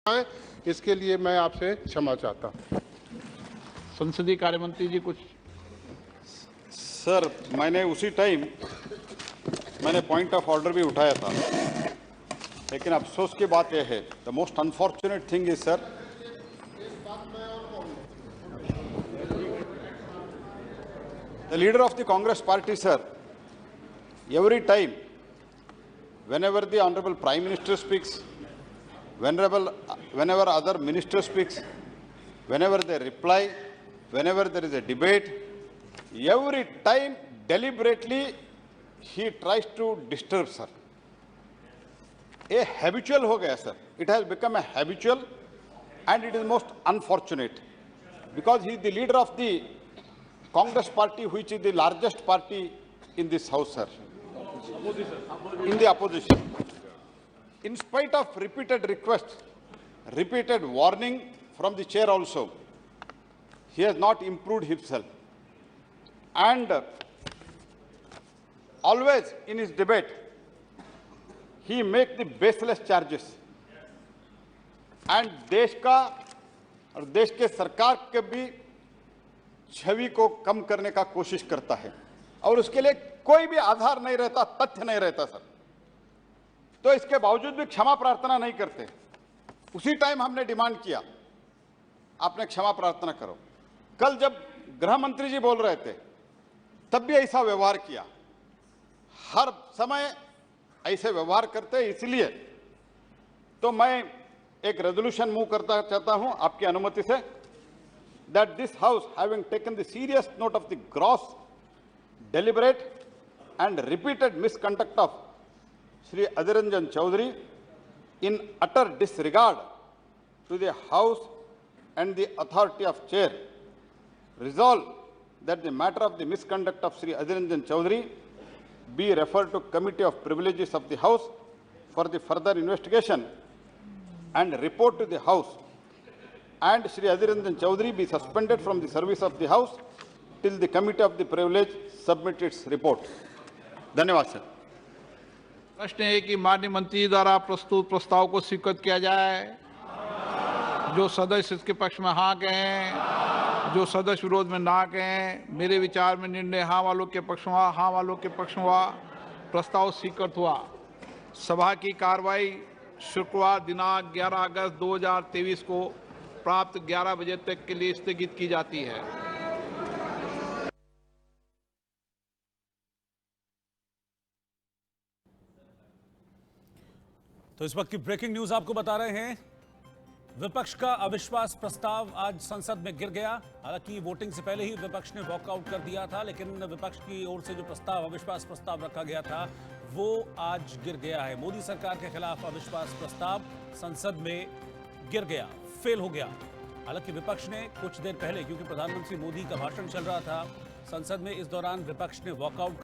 है, इसके लिए मैं आपसे क्षमा चाहता हूं। संसदीय कार्य मंत्री जी कुछ। सर, मैंने उसी टाइम पॉइंट ऑफ ऑर्डर भी उठाया था, लेकिन अफसोस की बात यह है, the most unfortunate thing is sir, the leader of the Congress party, sir, every time, whenever the Honorable Prime Minister speaks, whenever other minister speaks, whenever they reply, whenever there is a debate, every time deliberately he tries to disturb, sir. A habitual ho gaya, sir. It has become a habitual, and it is most unfortunate, because he is the leader of the Congress party, which is the largest party in this house, sir. In the opposition. In spite of repeated requests, repeated warning from the chair also, he has not improved himself. And always in his debate, he makes the baseless charges. And देश का और देश के सरकार के भी छवि को कम करने का कोशिश करता है, और उसके लिए कोई भी आधार नहीं रहता, तथ्य नहीं रहता सर। तो इसके बावजूद भी क्षमा प्रार्थना नहीं करते। उसी टाइम हमने डिमांड किया, आपने क्षमा प्रार्थना करो। कल जब गृह मंत्री जी बोल रहे थे, तब भी ऐसा व्यवहार किया। हर समय ऐसे व्यवहार करते, इसलिए तो मैं एक रेजोल्यूशन मूव करता चाहता हूं आपकी अनुमति से, that this house, having taken the serious note of the gross, deliberate and repeated misconduct of Shri Adhir Ranjan Chaudhary, in utter disregard to the house and the authority of chair, resolve that the matter of the misconduct of Shri Adhir Ranjan Chaudhary be referred to Committee of Privileges of the House for the further investigation and report to the House, and Shri Adhir Ranjan Chaudhary be suspended from the service of the House till the Committee of the Privilege submit its report. धन्यवाद sir. प्रश्न है कि माननीय मंत्री द्वारा प्रस्तुत प्रस्ताव को स्वीकृत किया जाए। जो सदस्य इसके पक्ष में हाँ कहें, जो सदस्य विरोध में ना कहें। मेरे विचार में निर्णय हाँ वालों के पक्ष में हुआ, हाँ वालों के पक्ष में हुआ। प्रस्ताव स्वीकृत हुआ। सभा की कार्रवाई शुक्रवार दिनांक 11 अगस्त 2023 को प्राप्त 11 बजे तक के लिए स्थगित की जाती है। तो इस वक्त की ब्रेकिंग न्यूज आपको बता रहे हैं, विपक्ष का अविश्वास प्रस्ताव आज संसद में गिर गया। हालांकि वोटिंग से पहले ही विपक्ष ने वॉकआउट कर दिया था, लेकिन विपक्ष की ओर से जो प्रस्ताव अविश्वास प्रस्ताव रखा गया था वो आज गिर गया है। मोदी सरकार के खिलाफ अविश्वास प्रस्ताव संसद में गिर गया, फेल हो गया। हालांकि विपक्ष ने कुछ देर पहले, क्योंकि प्रधानमंत्री मोदी का भाषण चल रहा था संसद में, इस दौरान विपक्ष ने वॉकआउट